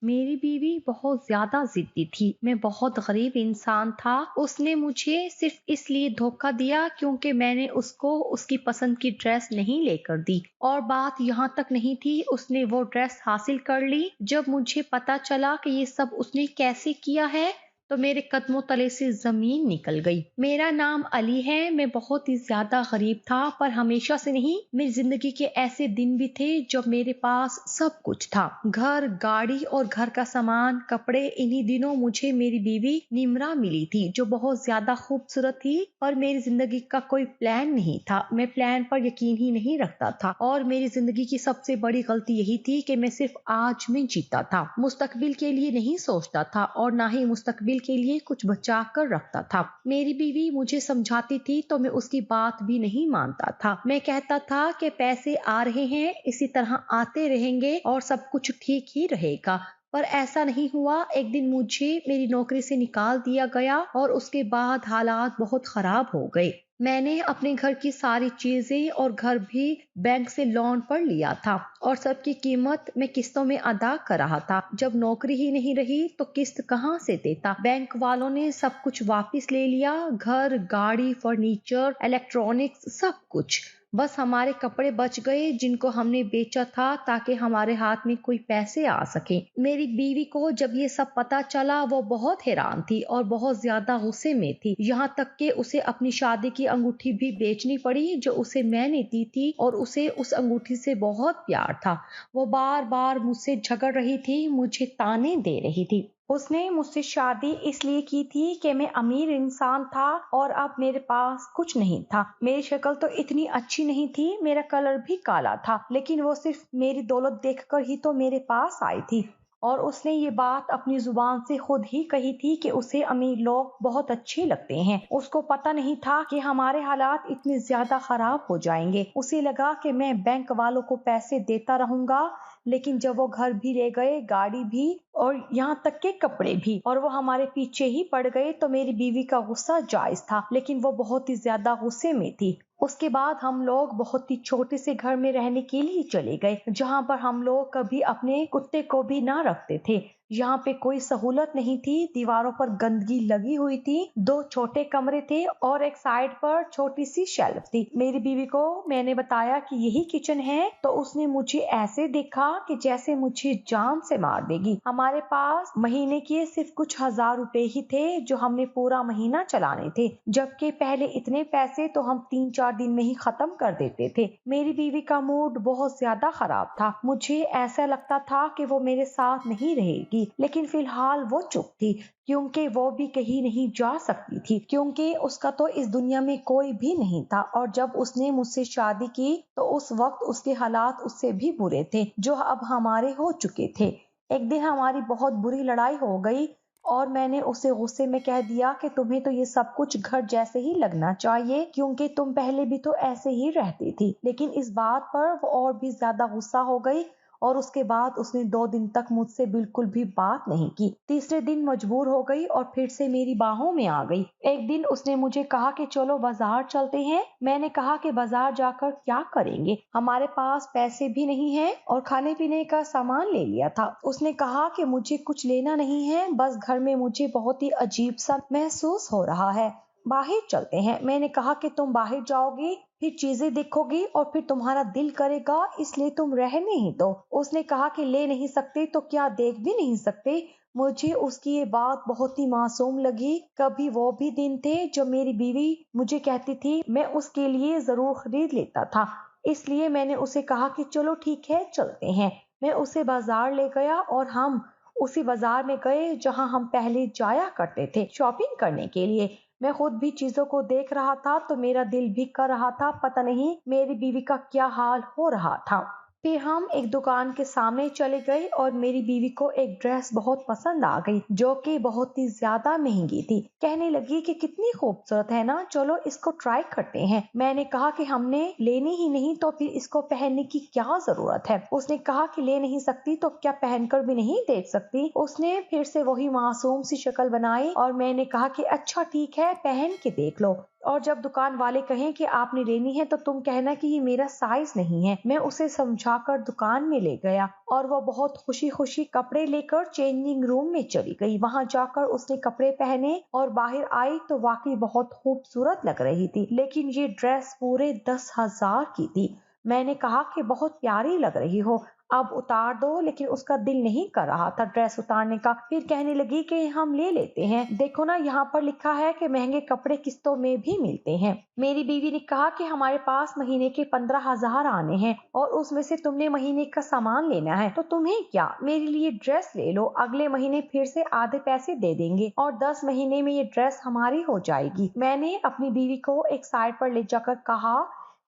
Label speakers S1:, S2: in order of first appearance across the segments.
S1: मेरी बीवी बहुत ज्यादा जिद्दी थी। मैं बहुत गरीब इंसान था। उसने मुझे सिर्फ इसलिए धोखा दिया क्योंकि मैंने उसको उसकी पसंद की ड्रेस नहीं लेकर दी। और बात यहाँ तक नहीं थी, उसने वो ड्रेस हासिल कर ली। जब मुझे पता चला कि ये सब उसने कैसे किया है तो मेरे कदमों तले से जमीन निकल गई। मेरा नाम अली है। मैं बहुत ही ज्यादा गरीब था, पर हमेशा से नहीं। मेरी जिंदगी के ऐसे दिन भी थे जब मेरे पास सब कुछ था, घर, गाड़ी और घर का सामान, कपड़े। इन्हीं दिनों मुझे मेरी बीवी निम्रा मिली थी, जो बहुत ज्यादा खूबसूरत थी। पर मेरी जिंदगी का कोई प्लान नहीं था। मैं प्लान पर यकीन ही नहीं रखता था, और मेरी जिंदगी की सबसे बड़ी गलती यही थी कि मैं सिर्फ आज में जीता था। मुस्तकबिल के लिए नहीं सोचता था, और ना ही मुस्तकबिल के लिए कुछ बचा कर रखता था। मेरी बीवी मुझे समझाती थी तो मैं उसकी बात भी नहीं मानता था। मैं कहता था कि पैसे आ रहे हैं, इसी तरह आते रहेंगे और सब कुछ ठीक ही रहेगा। पर ऐसा नहीं हुआ। एक दिन मुझे मेरी नौकरी से निकाल दिया गया और उसके बाद हालात बहुत खराब हो गए। मैंने अपने घर की सारी चीजें और घर भी बैंक से लोन पर लिया था, और सबकी कीमत मैं किस्तों में अदा कर रहा था। जब नौकरी ही नहीं रही तो किस्त कहाँ से देता। बैंक वालों ने सब कुछ वापस ले लिया, घर, गाड़ी, फर्नीचर, इलेक्ट्रॉनिक्स, सब कुछ। बस हमारे कपड़े बच गए जिनको हमने बेचा था ताकि हमारे हाथ में कोई पैसे आ सके। मेरी बीवी को जब ये सब पता चला वो बहुत हैरान थी और बहुत ज्यादा गुस्से में थी। यहाँ तक कि उसे अपनी शादी की अंगूठी भी बेचनी पड़ी जो उसे मैंने दी थी, और उसे उस अंगूठी से बहुत प्यार था। वो बार बार मुझसे झगड़ रही थी, मुझे ताने दे रही थी। उसने मुझसे शादी इसलिए की थी कि मैं अमीर इंसान था और अब मेरे पास कुछ नहीं था। मेरी शक्ल तो इतनी अच्छी नहीं थी, मेरा कलर भी काला था, लेकिन वो सिर्फ मेरी दौलत देखकर ही तो मेरे पास आई थी। और उसने ये बात अपनी जुबान से खुद ही कही थी कि उसे अमीर लोग बहुत अच्छे लगते हैं। उसको पता नहीं था कि हमारे हालात इतने ज्यादा खराब हो जाएंगे। उसे लगा कि मैं बैंक वालों को पैसे देता रहूंगा, लेकिन जब वो घर भी ले गए, गाड़ी भी, और यहाँ तक के कपड़े भी, और वो हमारे पीछे ही पड़ गए, तो मेरी बीवी का गुस्सा जायज था, लेकिन वो बहुत ही ज्यादा गुस्से में थी। उसके बाद हम लोग बहुत ही छोटे से घर में रहने के लिए चले गए, जहाँ पर हम लोग कभी अपने कुत्ते को भी ना रखते थे। यहाँ पे कोई सहूलत नहीं थी, दीवारों पर गंदगी लगी हुई थी, 2 छोटे कमरे थे और एक साइड पर छोटी सी शेल्फ थी। मेरी बीवी को मैंने बताया कि यही किचन है, तो उसने मुझे ऐसे देखा कि जैसे मुझे जान से मार देगी। हमारे पास महीने के सिर्फ कुछ हजार रुपए ही थे जो हमने पूरा महीना चलाने थे, जबकि पहले इतने पैसे तो हम 3-4 दिन में ही खत्म कर देते थे। मेरी बीवी का मूड बहुत ज्यादा खराब था। मुझे ऐसा लगता था कि वो मेरे साथ नहीं रहेगी, लेकिन फिलहाल वो चुप थी, क्योंकि वो भी कहीं नहीं जा सकती थी, क्योंकि उसका तो इस दुनिया में कोई भी नहीं था। और जब उसने मुझसे शादी की तो उस वक्त उसके हालात उससे भी बुरे थे जो अब हमारे हो चुके थे। एक दिन हमारी बहुत बुरी लड़ाई हो गई और मैंने उसे गुस्से में कह दिया कि तुम्हें तो ये सब कुछ घर जैसे ही लगना चाहिए, क्योंकि तुम पहले भी तो ऐसे ही रहती थी। लेकिन इस बात पर वो और भी ज्यादा गुस्सा हो गई, और उसके बाद उसने 2 दिन तक मुझसे बिल्कुल भी बात नहीं की। तीसरे दिन मजबूर हो गई और फिर से मेरी बाहों में आ गई। एक दिन उसने मुझे कहा कि चलो बाजार चलते हैं। मैंने कहा कि बाजार जाकर क्या करेंगे, हमारे पास पैसे भी नहीं है और खाने पीने का सामान ले लिया था। उसने कहा कि मुझे कुछ लेना नहीं है, बस घर में मुझे बहुत ही अजीब सा महसूस हो रहा है, बाहर चलते हैं। मैंने कहा कि तुम बाहर जाओगी, फिर चीजें देखोगी और फिर तुम्हारा दिल करेगा, इसलिए तुम रहने ही दो। उसने कहा कि ले नहीं सकते तो क्या देख भी नहीं सकते। मुझे उसकी ये बात बहुत ही मासूम लगी। कभी वो भी दिन थे जब मेरी बीवी मुझे कहती थी मैं उसके लिए जरूर खरीद लेता था, इसलिए मैंने उसे कहा कि चलो ठीक है चलते हैं। मैं उसे बाजार ले गया और हम उसी बाजार में गए जहां हम पहले जाया करते थे शॉपिंग करने के लिए। मैं खुद भी चीजों को देख रहा था तो मेरा दिल भी कर रहा था, पता नहीं मेरी बीवी का क्या हाल हो रहा था। फिर हम एक दुकान के सामने चले गए और मेरी बीवी को एक ड्रेस बहुत पसंद आ गई, जो कि बहुत ही ज्यादा महंगी थी। कहने लगी कि कितनी खूबसूरत है ना, चलो इसको ट्राई करते हैं। मैंने कहा कि हमने लेनी ही नहीं तो फिर इसको पहनने की क्या जरूरत है। उसने कहा कि ले नहीं सकती तो क्या पहनकर भी नहीं देख सकती। उसने फिर से वही मासूम सी शक्ल बनाई और मैंने कहा कि अच्छा ठीक है, पहन के देख लो। اور جب دکان والے کہیں کہ آپ نے لینی ہے تو تم کہنا کہ یہ میرا سائز نہیں ہے۔ میں اسے سمجھا کر دکان میں لے گیا اور وہ بہت خوشی خوشی کپڑے لے کر چینجنگ روم میں چلی گئی۔ وہاں جا کر اس نے کپڑے پہنے اور باہر آئی تو واقعی بہت خوبصورت لگ رہی تھی، لیکن یہ ڈریس پورے 10,000 کی تھی۔ میں نے کہا کہ بہت پیاری لگ رہی ہو، اب اتار دو، لیکن اس کا دل نہیں کر رہا تھا ڈریس اتارنے کا۔ پھر کہنے لگی کہ ہم لے لیتے ہیں، دیکھو نا یہاں پر لکھا ہے کہ مہنگے کپڑے قسطوں میں بھی ملتے ہیں۔ میری بیوی نے کہا کہ ہمارے پاس مہینے کے 15,000 آنے ہیں اور اس میں سے تم نے مہینے کا سامان لینا ہے تو تمہیں کیا، میرے لیے ڈریس لے لو، اگلے مہینے پھر سے آدھے پیسے دے دیں گے اور 10 مہینے میں یہ ڈریس ہماری ہو جائے گی۔ میں نے اپنی بیوی کو ایک سائڈ پر لے جا کر کہا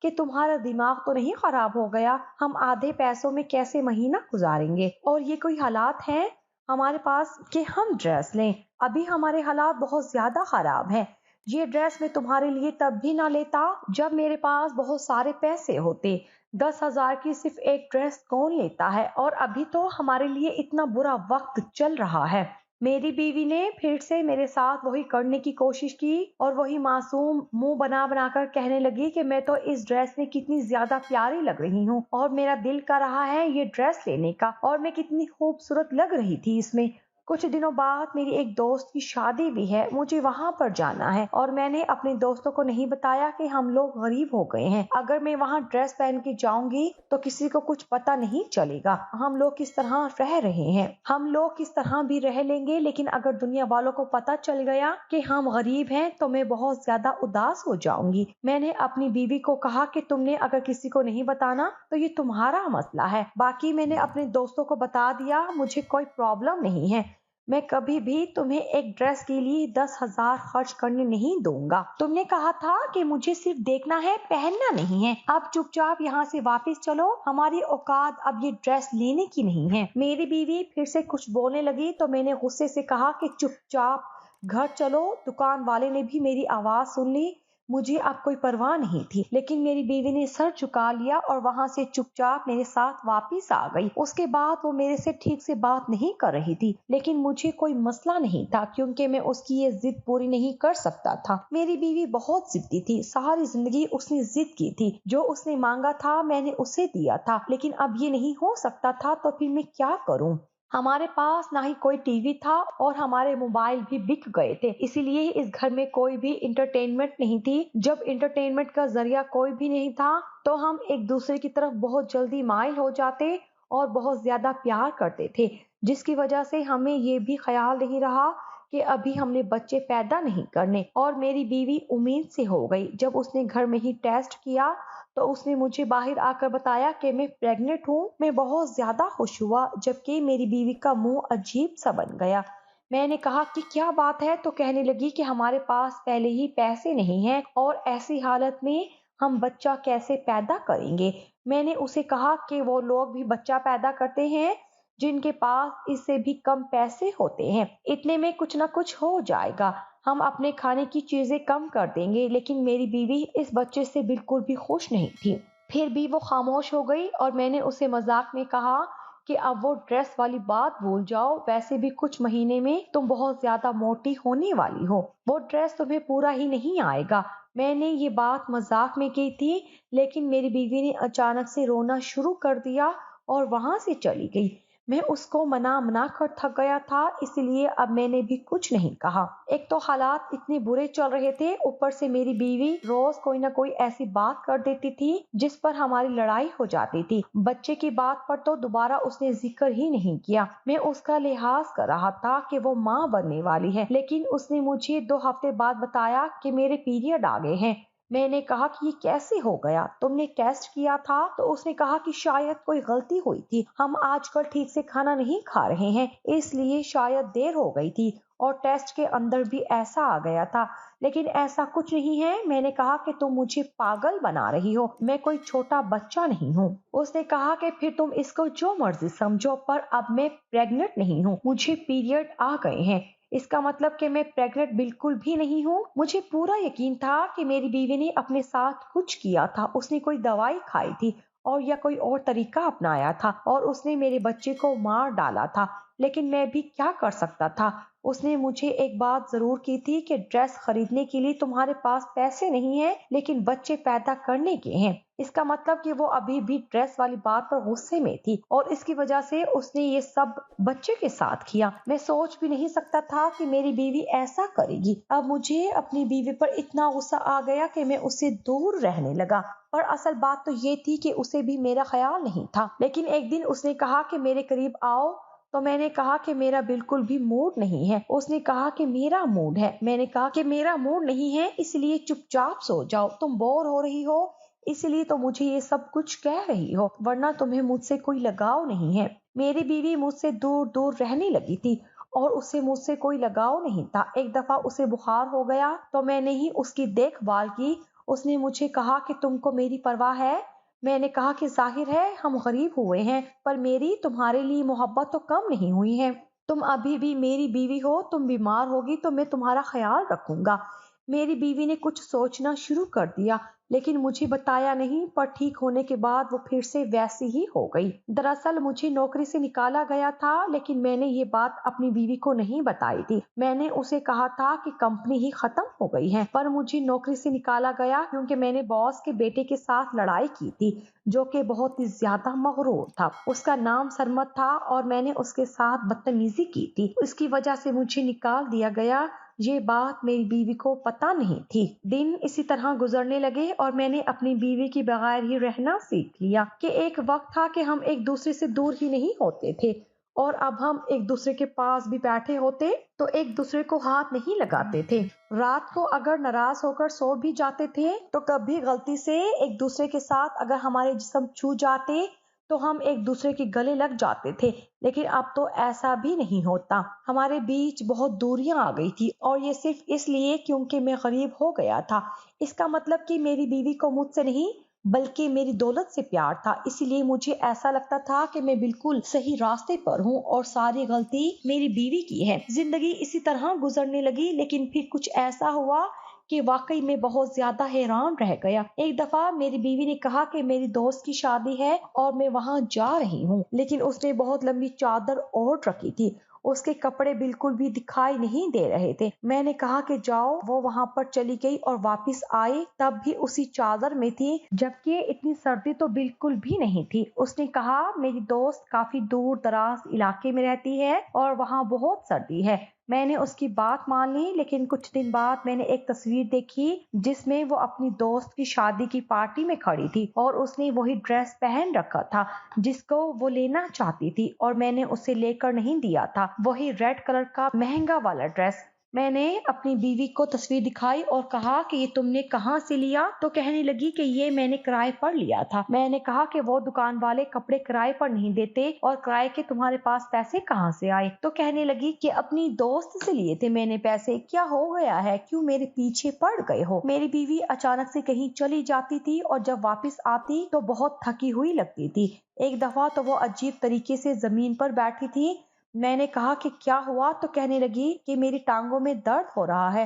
S1: کہ تمہارا دماغ تو نہیں خراب ہو گیا، ہم آدھے پیسوں میں کیسے مہینہ گزاریں گے، اور یہ کوئی حالات ہیں ہمارے پاس کہ ہم ڈریس لیں؟ ابھی ہمارے حالات بہت زیادہ خراب ہیں۔ یہ ڈریس میں تمہارے لیے تب بھی نہ لیتا جب میرے پاس بہت سارے پیسے ہوتے۔ 10,000 کی صرف ایک ڈریس کون لیتا ہے، اور ابھی تو ہمارے لیے اتنا برا وقت چل رہا ہے۔ میری بیوی نے پھر سے میرے ساتھ وہی کرنے کی کوشش کی اور وہی معصوم منہ بنا بنا کر کہنے لگی کہ میں تو اس ڈریس میں کتنی زیادہ پیاری لگ رہی ہوں اور میرا دل کر رہا ہے یہ ڈریس لینے کا، اور میں کتنی خوبصورت لگ رہی تھی اس میں۔ کچھ دنوں بعد میری ایک دوست کی شادی بھی ہے، مجھے وہاں پر جانا ہے اور میں نے اپنے دوستوں کو نہیں بتایا کہ ہم لوگ غریب ہو گئے ہیں۔ اگر میں وہاں ڈریس پہن کے جاؤں گی تو کسی کو کچھ پتہ نہیں چلے گا ہم لوگ کس طرح رہ رہے ہیں، ہم لوگ کس طرح بھی رہ لیں گے، لیکن اگر دنیا والوں کو پتہ چل گیا کہ ہم غریب ہیں تو میں بہت زیادہ اداس ہو جاؤں گی۔ میں نے اپنی بیوی کو کہا کہ تم نے اگر کسی کو نہیں بتانا تو یہ تمہارا مسئلہ ہے، باقی میں نے اپنے دوستوں کو بتا دیا، مجھے کوئی پرابلم نہیں ہے، میں کبھی بھی تمہیں ایک ڈریس کے لیے 10,000 خرچ کرنے نہیں دوں گا۔ تم نے کہا تھا کہ مجھے صرف دیکھنا ہے، پہننا نہیں ہے، اب چپ چاپ یہاں سے واپس چلو، ہماری اوقات اب یہ ڈریس لینے کی نہیں ہے۔ میری بیوی پھر سے کچھ بولنے لگی تو میں نے غصے سے کہا کہ چپ چاپ گھر چلو۔ دکان والے نے بھی میری آواز سن لی، مجھے اب کوئی پرواہ نہیں تھی، لیکن میری بیوی نے سر جھکا لیا اور وہاں سے چپ چاپ میرے ساتھ واپس آ گئی۔ اس کے بعد وہ میرے سے ٹھیک سے بات نہیں کر رہی تھی، لیکن مجھے کوئی مسئلہ نہیں تھا کیونکہ میں اس کی یہ ضد پوری نہیں کر سکتا تھا۔ میری بیوی بہت ضدی تھی، ساری زندگی اس نے ضد کی تھی، جو اس نے مانگا تھا میں نے اسے دیا تھا، لیکن اب یہ نہیں ہو سکتا تھا تو پھر میں کیا کروں؟ ہمارے پاس نہ ہی کوئی ٹی وی تھا اور ہمارے موبائل بھی بک گئے تھے، اسی لیے اس گھر میں کوئی بھی انٹرٹینمنٹ نہیں تھی۔ جب انٹرٹینمنٹ کا ذریعہ کوئی بھی نہیں تھا تو ہم ایک دوسرے کی طرف بہت جلدی مائل ہو جاتے اور بہت زیادہ پیار کرتے تھے، جس کی وجہ سے ہمیں یہ بھی خیال نہیں رہا کہ ابھی ہم نے بچے پیدا نہیں کرنے۔ اور میری بیوی امید سے ہو گئی، جب اس نے گھر میں ہی ٹیسٹ کیا تو اس نے مجھے باہر آ کر بتایا کہ میں پریگننٹ ہوں۔ میں بہت زیادہ خوش ہوا، جبکہ میری بیوی کا منہ عجیب سا بن گیا۔ میں نے کہا کہ کیا بات ہے تو کہنے لگی کہ ہمارے پاس پہلے ہی پیسے نہیں ہیں اور ایسی حالت میں ہم بچہ کیسے پیدا کریں گے۔ میں نے اسے کہا کہ وہ لوگ بھی بچہ پیدا کرتے ہیں جن کے پاس اس سے بھی کم پیسے ہوتے ہیں، اتنے میں کچھ نہ کچھ ہو جائے گا، ہم اپنے کھانے کی چیزیں کم کر دیں گے۔ لیکن میری بیوی اس بچے سے بالکل بھی خوش نہیں تھی، پھر بھی وہ خاموش ہو گئی اور میں نے اسے مذاق میں کہا کہ اب وہ ڈریس والی بات بھول جاؤ، ویسے بھی کچھ مہینے میں تم بہت زیادہ موٹی ہونے والی ہو، وہ ڈریس تمہیں پورا ہی نہیں آئے گا۔ میں نے یہ بات مذاق میں کی تھی، لیکن میری بیوی نے اچانک سے رونا شروع کر دیا اور وہاں سے چلی گئی۔ میں اس کو منا کر تھک گیا تھا، اس لیے اب میں نے بھی کچھ نہیں کہا۔ ایک تو حالات اتنے برے چل رہے تھے، اوپر سے میری بیوی روز کوئی نہ کوئی ایسی بات کر دیتی تھی جس پر ہماری لڑائی ہو جاتی تھی۔ بچے کی بات پر تو دوبارہ اس نے ذکر ہی نہیں کیا۔ میں اس کا لحاظ کر رہا تھا کہ وہ ماں بننے والی ہے، لیکن اس نے مجھے 2 ہفتے بعد بتایا کہ میرے پیریڈ آ گئے ہیں۔ میں نے کہا کہ یہ کیسے ہو گیا، تم نے ٹیسٹ کیا تھا؟ تو اس نے کہا کہ شاید کوئی غلطی ہوئی تھی، ہم آج کل ٹھیک سے کھانا نہیں کھا رہے ہیں، اس لیے شاید دیر ہو گئی تھی اور ٹیسٹ کے اندر بھی ایسا آ گیا تھا، لیکن ایسا کچھ نہیں ہے۔ میں نے کہا کہ تم مجھے پاگل بنا رہی ہو، میں کوئی چھوٹا بچہ نہیں ہوں۔ اس نے کہا کہ پھر تم اس کو جو مرضی سمجھو، پر اب میں پریگننٹ نہیں ہوں، مجھے پیریڈ آ گئے ہیں، اس کا مطلب کہ میں پریگننٹ بالکل بھی نہیں ہوں۔ مجھے پورا یقین تھا کہ میری بیوی نے اپنے ساتھ کچھ کیا تھا، اس نے کوئی دوائی کھائی تھی اور یا کوئی اور طریقہ اپنایا تھا اور اس نے میرے بچے کو مار ڈالا تھا۔ लेकिन मैं भी क्या कर सकता था। उसने मुझे एक बात जरूर की थी कि ड्रेस खरीदने के लिए तुम्हारे पास पैसे नहीं हैं, लेकिन बच्चे पैदा करने के हैं। इसका मतलब कि वो अभी भी ड्रेस वाली बात पर गुस्से में थी और इसकी वजह से उसने ये सब बच्चे के साथ किया। मैं सोच भी नहीं सकता था कि मेरी बीवी ऐसा करेगी। अब मुझे अपनी बीवी पर इतना गुस्सा आ गया कि मैं उससे दूर रहने लगा। पर असल बात तो ये थी कि उसे भी मेरा ख्याल नहीं था। लेकिन एक दिन उसने कहा कि मेरे करीब आओ, तो मैंने कहा कि मेरा बिल्कुल भी मूड नहीं है। उसने कहा कि मेरा मूड है। मैंने कहा कि मेरा मूड नहीं है, इसलिए चुपचाप सो जाओ। तुम बोर हो रही हो, इसलिए तो मुझे ये सब कुछ कह रही हो, वरना तुम्हें मुझसे कोई लगाव नहीं है। मेरी बीवी मुझसे दूर दूर रहने लगी थी और उसे मुझसे कोई लगाव नहीं था। एक दफा उसे बुखार हो गया तो मैंने ही उसकी देखभाल की। उसने मुझे कहा कि तुमको मेरी परवाह है। मैंने कहा कि जाहिर है हम गरीब हुए हैं, पर मेरी तुम्हारे लिए मोहब्बत तो कम नहीं हुई है। तुम अभी भी मेरी बीवी हो, तुम बीमार होगी तो मैं तुम्हारा ख्याल रखूंगा। मेरी बीवी ने कुछ सोचना शुरू कर दिया, लेकिन मुझे बताया नहीं। पर ठीक होने के बाद वो फिर से वैसी ही हो गई। दरअसल मुझे नौकरी से निकाला गया था, लेकिन मैंने ये बात अपनी बीवी को नहीं बताई थी। मैंने उसे कहा था कि कंपनी ही खत्म हो गई है, पर मुझे नौकरी से निकाला गया क्योंकि मैंने बॉस के बेटे के साथ लड़ाई की थी, जो कि बहुत ही ज्यादा मगरूर था। उसका नाम सरमत था और मैंने उसके साथ बदतमीजी की थी। इसकी वजह से मुझे निकाल दिया गया। ये बात मेरी बीवी को पता नहीं थी। दिन इसी तरह गुजरने लगे और मैंने अपनी बीवी की बगैर ही रहना सीख लिया कि एक वक्त था कि हम एक दूसरे से दूर ही नहीं होते थे, और अब हम एक दूसरे के पास भी बैठे होते तो एक दूसरे को हाथ नहीं लगाते थे। रात को अगर नाराज होकर सो भी जाते थे तो कभी गलती से एक दूसरे के साथ अगर हमारे जिस्म छू जाते तो हम एक दूसरे के गले लग जाते थे। लेकिन अब तो ऐसा भी नहीं होता। हमारे बीच बहुत दूरियां आ गई थी, और ये सिर्फ इसलिए क्योंकि मैं गरीब हो गया था। इसका मतलब कि मेरी बीवी को मुझसे नहीं बल्कि मेरी दौलत से प्यार था। इसलिए मुझे ऐसा लगता था कि मैं बिल्कुल सही रास्ते पर हूँ और सारी गलती मेरी बीवी की है। जिंदगी इसी तरह गुजरने लगी, लेकिन फिर कुछ ऐसा हुआ कि वाकई में बहुत ज्यादा हैरान रह गया। एक दफा मेरी बीवी ने कहा कि मेरी दोस्त की शादी है और मैं वहां जा रही हूँ, लेकिन उसने बहुत लंबी चादर ओढ़ रखी थी। उसके कपड़े बिल्कुल भी दिखाई नहीं दे रहे थे। मैंने कहा कि जाओ। वो वहां पर चली गई और वापस आई, तब भी उसी चादर में थी, जबकि इतनी सर्दी तो बिल्कुल भी नहीं थी। उसने कहा मेरी दोस्त काफी दूर दराज इलाके में रहती है और वहां बहुत सर्दी है। मैंने उसकी बात मान ली, लेकिन कुछ दिन बाद मैंने एक तस्वीर देखी जिसमें वो अपनी दोस्त की शादी की पार्टी में खड़ी थी और उसने वही ड्रेस पहन रखा था जिसको वो लेना चाहती थी, और मैंने उसे लेकर नहीं दिया था, वही रेड कलर का महंगा वाला ड्रेस। मैंने अपनी बीवी को तस्वीर दिखाई और कहा कि ये तुमने कहाँ से लिया? तो कहने लगी कि ये मैंने किराए पर लिया था। मैंने कहा कि वो दुकान वाले कपड़े किराए पर नहीं देते, और किराए के तुम्हारे पास पैसे कहाँ से आए? तो कहने लगी कि अपनी दोस्त से लिए थे मैंने पैसे। क्या हो गया है, क्यों मेरे पीछे पड़ गए हो? मेरी बीवी अचानक से कहीं चली जाती थी और जब वापस आती तो बहुत थकी हुई लगती थी। एक दफा तो वो अजीब तरीके से जमीन पर बैठी थी। मैंने कहा कि क्या हुआ? तो कहने लगी कि मेरी टांगों में दर्द हो रहा है,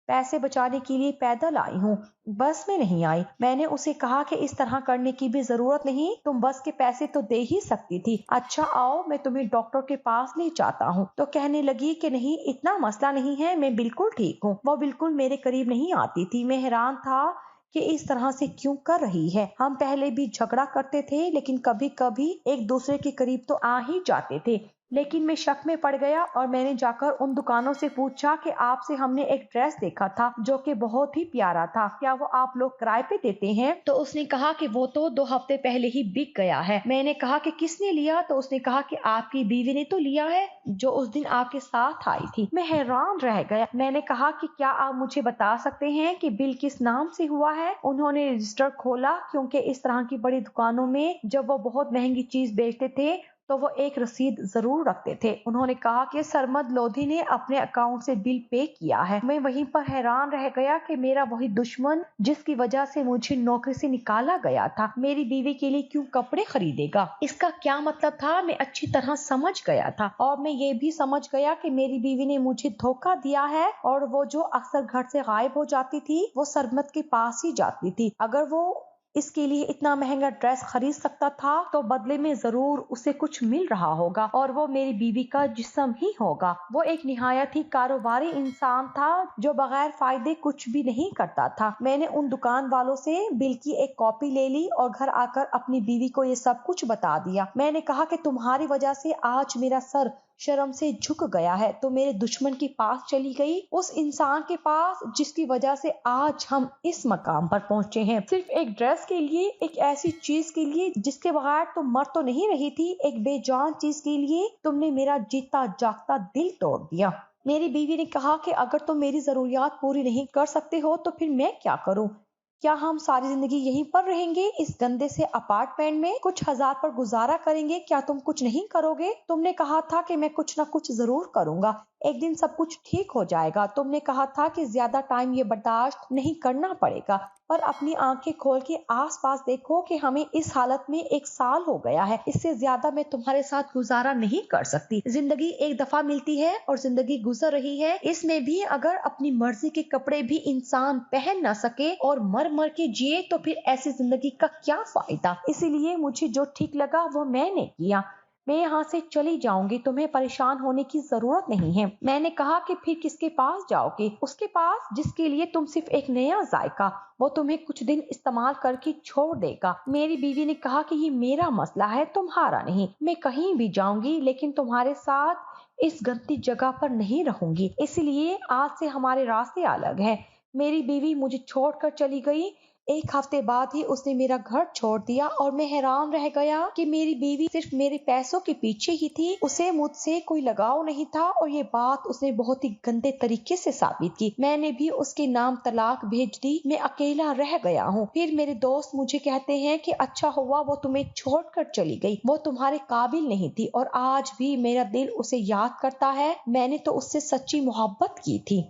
S1: पैसे बचाने के लिए पैदल आई हूँ, बस में नहीं आई। मैंने उसे कहा कि इस तरह करने की भी जरूरत नहीं, तुम बस के पैसे तो दे ही सकती थी। अच्छा आओ, मैं तुम्हें डॉक्टर के पास ले जाता हूँ। तो कहने लगी कि नहीं, इतना मसला नहीं है, मैं बिल्कुल ठीक हूँ। वो बिल्कुल मेरे करीब नहीं आती थी। मैं हैरान था कि इस तरह से क्यों कर रही है। हम पहले भी झगड़ा करते थे, लेकिन कभी कभी एक दूसरे के करीब तो आ ही जाते थे। लेकिन मैं शक में पड़ गया और मैंने जाकर उन दुकानों से पूछा कि आपसे हमने एक ड्रेस देखा था जो कि बहुत ही प्यारा था, क्या वो आप लोग किराए पे देते हैं? तो उसने कहा कि वो तो 2 हफ्ते पहले ही बिक गया है। मैंने कहा कि किसने लिया? तो उसने कहा कि आपकी बीवी ने तो लिया है, जो उस दिन आपके साथ आई थी। मैं हैरान रह गया। मैंने कहा कि क्या आप मुझे बता सकते हैं कि बिल किस नाम से हुआ है? उन्होंने रजिस्टर खोला, क्योंकि इस तरह की बड़ी दुकानों में जब वो बहुत महंगी चीज बेचते थे तो वो एक रसीद जरूर रखते थे। उन्होंने कहा कि सरमद लोधी ने अपने अकाउंट से बिल पे किया है। मैं वहीं पर हैरान रह गया कि मेरा वही दुश्मन जिसकी वजह से मुझे नौकरी से निकाला गया था, मेरी बीवी के लिए क्यों कपड़े खरीदेगा? इसका क्या मतलब था मैं अच्छी तरह समझ गया था, और मैं ये भी समझ गया कि मेरी बीवी ने मुझे धोखा दिया है, और वो जो अक्सर घर से गायब हो जाती थी वो सरमद के पास ही जाती थी। अगर वो اس کے لیے اتنا مہنگا ڈریس خرید سکتا تھا تو بدلے میں ضرور اسے کچھ مل رہا ہوگا اور وہ میری بیوی کا جسم ہی ہوگا۔ وہ ایک نہایت ہی کاروباری انسان تھا جو بغیر فائدے کچھ بھی نہیں کرتا تھا۔ میں نے ان دکان والوں سے بل کی ایک کاپی لے لی اور گھر آ کر اپنی بیوی کو یہ سب کچھ بتا دیا۔ میں نے کہا کہ تمہاری وجہ سے آج میرا سر شرم سے جھک گیا ہے، تو میرے دشمن کے پاس چلی گئی، اس انسان کے پاس جس کی وجہ سے آج ہم اس مقام پر پہنچے ہیں، صرف ایک ڈریس کے لیے، ایک ایسی چیز کے لیے جس کے بغیر تم مر تو نہیں رہی تھی، ایک بے جان چیز کے لیے تم نے میرا جیتا جاگتا دل توڑ دیا۔ میری بیوی نے کہا کہ اگر تم میری ضروریات پوری نہیں کر سکتے ہو تو پھر میں کیا کروں؟ کیا ہم ساری زندگی یہیں پر رہیں گے اس گندے سے اپارٹمنٹ میں، کچھ ہزار پر گزارا کریں گے؟ کیا تم کچھ نہیں کرو گے؟ تم نے کہا تھا کہ میں کچھ نہ کچھ ضرور کروں گا، ایک دن سب کچھ ٹھیک ہو جائے گا۔ تم نے کہا تھا کہ زیادہ ٹائم یہ برداشت نہیں کرنا پڑے گا، پر اپنی آنکھیں کھول کے آس پاس دیکھو کہ ہمیں اس حالت میں 1 سال ہو گیا ہے، اس سے زیادہ میں تمہارے ساتھ گزارا نہیں کر سکتی۔ زندگی ایک دفعہ ملتی ہے اور زندگی گزر رہی ہے، اس میں بھی اگر اپنی مرضی کے کپڑے بھی انسان پہن نہ سکے اور مر کے جیے تو پھر ایسی زندگی کا کیا فائدہ؟ اسی لیے مجھے جو ٹھیک لگا وہ میں نے کیا۔ میں یہاں سے چلی جاؤں گی، تمہیں پریشان ہونے کی ضرورت نہیں ہے۔ میں نے کہا کہ پھر کس کے پاس جاؤ گے؟ اس کے پاس جس کے لیے تم صرف ایک نیا ذائقہ، وہ تمہیں کچھ دن استعمال کر کے چھوڑ دے گا۔ میری بیوی نے کہا کہ یہ میرا مسئلہ ہے، تمہارا نہیں۔ میں کہیں بھی جاؤں گی لیکن تمہارے ساتھ اس گندی جگہ پر نہیں رہوں گی، اس لیے آج سے ہمارے راستے الگ ہیں۔ میری بیوی مجھے چھوڑ کر چلی گئی۔ 1 ہفتے بعد ہی اس نے میرا گھر چھوڑ دیا اور میں حیران رہ گیا کہ میری بیوی صرف میرے پیسوں کے پیچھے ہی تھی، اسے مجھ سے کوئی لگاؤ نہیں تھا، اور یہ بات اس نے بہت ہی گندے طریقے سے ثابت کی۔ میں نے بھی اس کے نام طلاق بھیج دی، میں اکیلا رہ گیا ہوں۔ پھر میرے دوست مجھے کہتے ہیں کہ اچھا ہوا وہ تمہیں چھوڑ کر چلی گئی، وہ تمہارے قابل نہیں تھی، اور آج بھی میرا دل اسے یاد کرتا ہے۔ میں نے تو اس سے سچی محبت کی تھی۔